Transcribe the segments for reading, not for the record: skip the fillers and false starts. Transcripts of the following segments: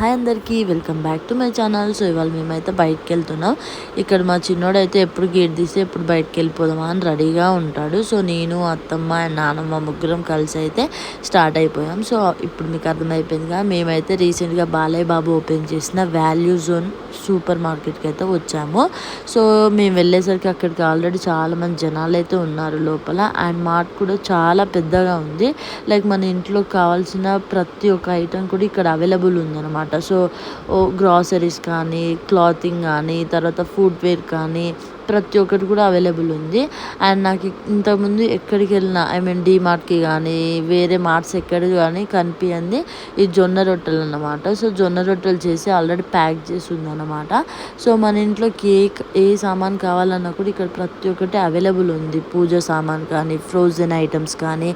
Hi అందరికీ, welcome back to my channel. So ఇవాళ మేమైతే బయటకు వెళ్తున్నాం. ఇక్కడ మా చిన్నోడైతే ఎప్పుడు గేట్ తీస్తే ఎప్పుడు బయటకు వెళ్ళిపోదామా అని రెడీగా ఉంటాడు. సో నేను, అత్తమ్మ అండ్ నానమ్మ ముగ్గురం కలిసి అయితే స్టార్ట్ అయిపోయాం. సో ఇప్పుడు మీకు అర్థమైపోయిందిగా, మేమైతే రీసెంట్గా బాలయ్య బాబు ఓపెన్ చేసిన వాల్యూ జోన్ సూపర్ మార్కెట్కి అయితే వచ్చాము. సో మేము వెళ్ళేసరికి అక్కడికి ఆల్రెడీ చాలామంది జనాలు అయితే ఉన్నారు లోపల. అండ్ మార్ట్ కూడా చాలా పెద్దగా ఉంది. లైక్ మన ఇంట్లో కావాల్సిన ప్రతి ఒక్క ఐటెం కూడా ఇక్కడ అవైలబుల్ ఉందన్నమాట. సో గ్రాసరీస్ కానీ, క్లాతింగ్ కానీ, తర్వాత ఫుట్వేర్ కానీ ప్రతి ఒక్కటి కూడా అవైలబుల్ ఉంది. అండ్ నాకు ఇంతకుముందు ఎక్కడికి వెళ్ళినా, ఐ మీన్ డీమార్ట్కి కానీ వేరే మార్ట్స్ ఎక్కడికి కానీ కనిపించింది ఈ జొన్న రొట్టెలు అన్నమాట. సో జొన్న రొట్టెలు చేసి ఆల్రెడీ ప్యాక్ చేసి ఉందన్నమాట. సో మన ఇంట్లో ఏ సామాన్ కావాలన్నా కూడా ఇక్కడ ప్రతి ఒక్కటి అవైలబుల్ ఉంది. పూజ సామాన్ కానీ, ఫ్రోజన్ ఐటమ్స్ కానీ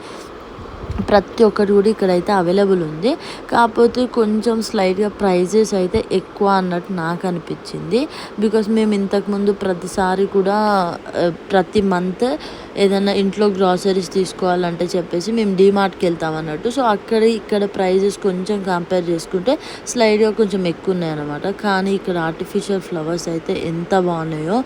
ప్రతి ఒక్కటి కూడా ఇక్కడైతే అవైలబుల్ ఉంది. కాకపోతే కొంచెం స్లైట్గా ప్రైజెస్ అయితే ఎక్కువ అన్నట్టు నాకు అనిపించింది. బికాస్ మేము ఇంతకుముందు ప్రతిసారి కూడా ప్రతి మంత్ ఏదైనా ఇంట్లో గ్రాసరీస్ తీసుకోవాలంటే చెప్పేసి మేము డీమార్ట్కి వెళ్తాం అన్నట్టు. సో ఇక్కడ ప్రైజెస్ కొంచెం కంపేర్ చేసుకుంటే స్లైడ్గా కొంచెం ఎక్కువ ఉన్నాయి అనమాట. కానీ ఇక్కడ ఆర్టిఫిషియల్ ఫ్లవర్స్ అయితే ఎంత బాగున్నాయో,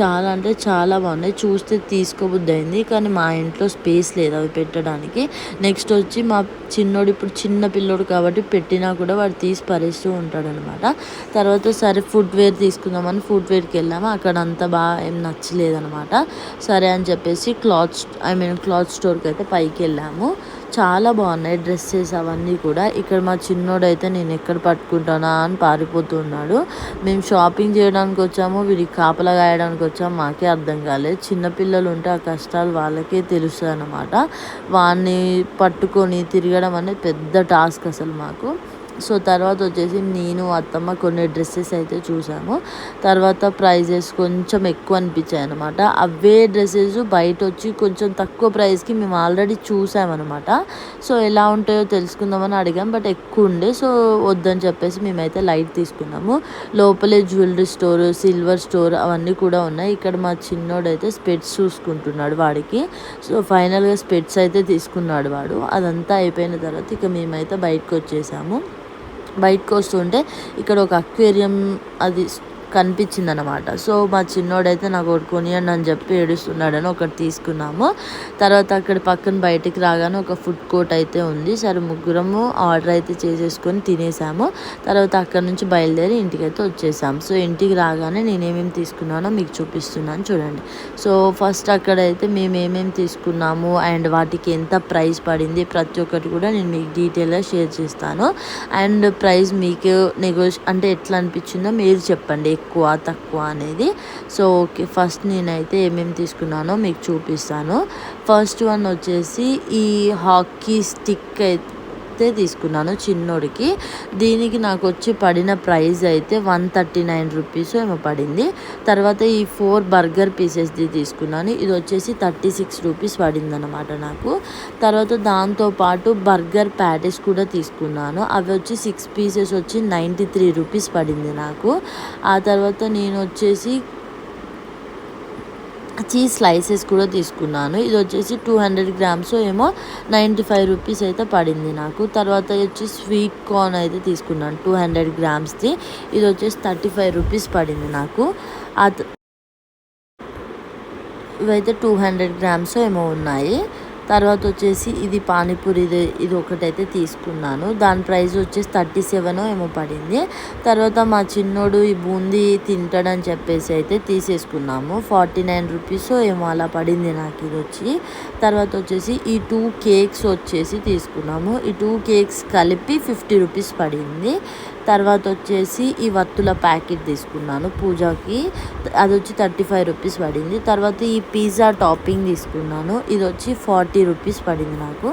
చాలా అంటే చాలా బాగున్నాయి. చూస్తే తీసుకోబుద్ది అయింది, కానీ మా ఇంట్లో స్పేస్ లేదు అవి పెట్టడానికి. నెక్స్ట్ వచ్చి మా చిన్నోడు ఇప్పుడు చిన్న పిల్లోడు కాబట్టి పెట్టినా కూడా వాడు తీసి పరేస్తూ ఉంటాడు అనమాట. తర్వాత సరే ఫుట్వేర్ తీసుకుందామని ఫుట్వేర్కి వెళ్ళాము. అక్కడ అంత బాగా ఏం నచ్చలేదనమాట. సరే అని చెప్పేసి క్లాత్ స్టోర్కి అయితే పైకి వెళ్ళాము. చాలా బాగున్నాయి డ్రెస్సెస్ అవన్నీ కూడా. ఇక్కడ మా చిన్నోడైతే నేను ఎక్కడ పట్టుకుంటానా అని పారిపోతున్నాడు. మేము షాపింగ్ చేయడానికి వచ్చాము, వీడికి కాపలా గాయడానికి వచ్చాము, మాకే అర్థం కాలేదు. చిన్నపిల్లలు ఉంటే ఆ కష్టాలు వాళ్ళకే తెలుస్తుంది అన్నమాట. వాడిని పట్టుకొని తిరగడం అనేది పెద్ద టాస్క్ అసలు మాకు. సో తర్వాత వచ్చేసి నేను, అత్తమ్మ కొన్ని డ్రెస్సెస్ అయితే చూసాము. తర్వాత ప్రైజెస్ కొంచెం ఎక్కువ అనిపించాయి అనమాట. అవే డ్రెస్సెస్ బయట వచ్చి కొంచెం తక్కువ ప్రైస్కి మేము ఆల్రెడీ చూసామన్నమాట. సో ఎలా ఉంటాయో తెలుసుకుందామని అడిగాం, బట్ ఎక్కువ ఉండే. సో వద్దని చెప్పేసి మేమైతే లైట్ తీసుకున్నాము. లోపలే జ్యువెలరీ స్టోర్, సిల్వర్ స్టోర్ అవన్నీ కూడా ఉన్నాయి. ఇక్కడ మా చిన్నోడైతే స్పెట్స్ చూసుకుంటున్నాడు వాడికి. సో ఫైనల్గా స్పెట్స్ అయితే తీసుకున్నాడు వాడు. అదంతా అయిపోయిన తర్వాత ఇక మేమైతే బయటకు వచ్చేసాము. బయటకు వస్తుంటే ఇక్కడ ఒక అక్వేరియం అది కనిపించింది అనమాట. సో మా చిన్నోడైతే నాకు ఒకటి కొనియండి అని చెప్పి ఏడుస్తున్నాడని ఒకటి తీసుకున్నాము. తర్వాత అక్కడ పక్కన బయటికి రాగానే ఒక ఫుడ్ కోర్ట్ అయితే ఉంది. సరే ముగ్గురము ఆర్డర్ అయితే చేసేసుకొని తినేసాము. తర్వాత అక్కడ నుంచి బయలుదేరి ఇంటికైతే వచ్చేసాము. సో ఇంటికి రాగానే నేనేమేమి తీసుకున్నానో మీకు చూపిస్తున్నాను చూడండి. సో ఫస్ట్ అక్కడైతే మేము ఏమేమి తీసుకున్నాము అండ్ వాటికి ఎంత ప్రైస్ పడింది ప్రతి ఒక్కటి కూడా నేను మీకు డీటెయిల్గా షేర్ చేస్తాను. అండ్ ప్రైస్ మీకు అంటే ఎట్లా అనిపించిందో మీరు చెప్పండి, ఎక్కువ తక్కువ అనేది. సో ఓకే, ఫస్ట్ నేనైతే ఏమేమి తీసుకున్నానో మీకు చూపిస్తాను. ఫస్ట్ వన్ వచ్చేసి ఈ హాకీ స్టిక్ అయితే తీసుకున్నాను చిన్నోడికి. దీనికి నాకు వచ్చి పడిన ప్రైస్ అయితే 139 రూపీస్ ఏమో పడింది. తర్వాత ఈ 4 బర్గర్ పీసెస్ది తీసుకున్నాను. ఇది వచ్చేసి 36 రూపీస్ పడింది అనమాట నాకు. తర్వాత దాంతోపాటు బర్గర్ ప్యాటీస్ కూడా తీసుకున్నాను. అవి వచ్చి 6 పీసెస్ వచ్చి 93 రూపీస్ పడింది నాకు. ఆ తర్వాత నేను వచ్చేసి చీజ్ స్లైసెస్ కూడా తీసుకున్నాను. ఇది వచ్చేసి 200 గ్రామ్స్ ఏమో 95 రూపీస్ అయితే పడింది నాకు. తర్వాత వచ్చి స్వీట్ కార్న్ అయితే తీసుకున్నాను 200 గ్రామ్స్ది. ఇది వచ్చేసి 35 రూపీస్ పడింది నాకు. ఇవైతే 200 గ్రామ్స్ ఏమో ఉన్నాయి. తర్వాత వచ్చేసి ఇది పానీపూరి, ఇది ఒకటైతే తీసుకున్నాను. దాని ప్రైస్ వచ్చేసి 37 ఏమో పడింది. తర్వాత మా చిన్నోడు ఈ బూందీ తింటాడని చెప్పేసి అయితే తీసేసుకున్నాము. 49 రూపీస్ ఏమో అలా పడింది నాకు ఇది వచ్చి. తర్వాత వచ్చేసి ఈ 2 కేక్స్ వచ్చేసి తీసుకున్నాము. ఈ 2 కేక్స్ కలిపి 50 రూపీస్ పడింది. తర్వాత వచ్చేసి ఈ వత్తుల ప్యాకెట్ తీసుకున్నాను పూజకి, అది వచ్చి 35 రూపీస్ పడింది. తర్వాత ఈ పిజ్జా టాపింగ్ తీసుకున్నాను. ఇది వచ్చి 40 రూపీస్ పడింది నాకు.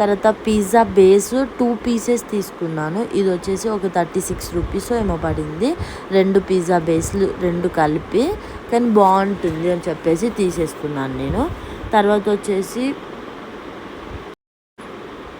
తర్వాత పిజ్జా బేస్ 2 పీసెస్ తీసుకున్నాను. ఇది వచ్చేసి ఒక 36 రూపీస్ ఏమో పడింది. 2 పిజ్జా బేస్లు 2 కలిపి, కానీ బాగుంటుంది అని చెప్పేసి తీసేసుకున్నాను నేను. తర్వాత వచ్చేసి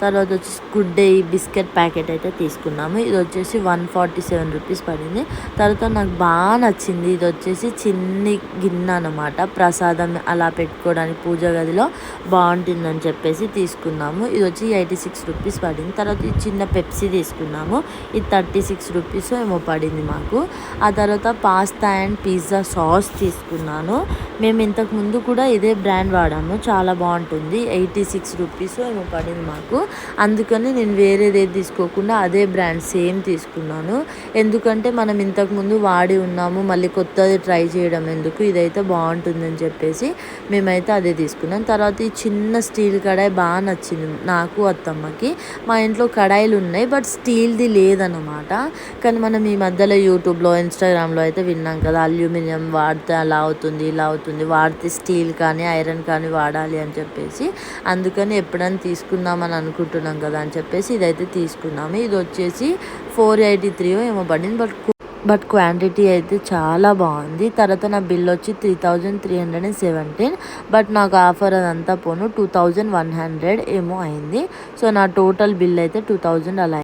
తర్వాత వచ్చేసి గుడ్ డే బిస్కెట్ ప్యాకెట్ అయితే తీసుకున్నాము. ఇది వచ్చేసి 147 రూపీస్ పడింది. తర్వాత నాకు బాగా నచ్చింది. ఇది వచ్చేసి చిన్ని గిన్నె అనమాట, ప్రసాదం అలా పెట్టుకోవడానికి పూజ గదిలో బాగుంటుందని చెప్పేసి తీసుకున్నాము. ఇది వచ్చి 86 రూపీస్ పడింది. తర్వాత ఈ చిన్న పెప్సీ తీసుకున్నాము. ఇది 36 రూపీస్ ఏమో పడింది మాకు. ఆ తర్వాత పాస్తా అండ్ పిజ్జా సాస్ తీసుకున్నాను. మేము ఇంతకు ముందు కూడా ఇదే బ్రాండ్ వాడాము, చాలా బాగుంటుంది. 86 రూపీస్ ఏమో పడింది మాకు. అందుకని నేను వేరేది తీసుకోకుండా అదే బ్రాండ్ సేమ్ తీసుకున్నాను. ఎందుకంటే మనం ఇంతకు ముందు వాడి ఉన్నాము, మళ్ళీ కొత్తది ట్రై చేయడం ఎందుకు, ఇదైతే బాగుంటుందని చెప్పేసి మేమైతే అదే తీసుకున్నాం. తర్వాత ఈ చిన్న స్టీల్ కడాయి బాగా నచ్చింది నాకు అత్తమ్మకి. మా ఇంట్లో కడాయిలు ఉన్నాయి, బట్ స్టీల్ది లేదన్నమాట. కానీ మనం ఈ మధ్యలో యూట్యూబ్లో ఇన్స్టాగ్రామ్లో అయితే విన్నాం కదా, అల్యూమినియం వాడితే అలా అవుతుంది ఇలా అవుతుంది, వాడితే స్టీల్ కానీ ఐరన్ కానీ వాడాలి అని చెప్పేసి. అందుకని ఎప్పుడైనా తీసుకుందామని అనుకుంటున్నాం కదా అని చెప్పేసి ఇదైతే తీసుకున్నాము. ఇది వచ్చేసి 483 ఏమో పడింది, బట్ క్వాంటిటీ అయితే చాలా బాగుంది. తర్వాత నా బిల్ వచ్చి 3317, బట్ నాకు ఆఫర్ అదంతా పోను 2100 ఏమో అయింది. సో నా టోటల్ బిల్ అయితే 2000 అలా.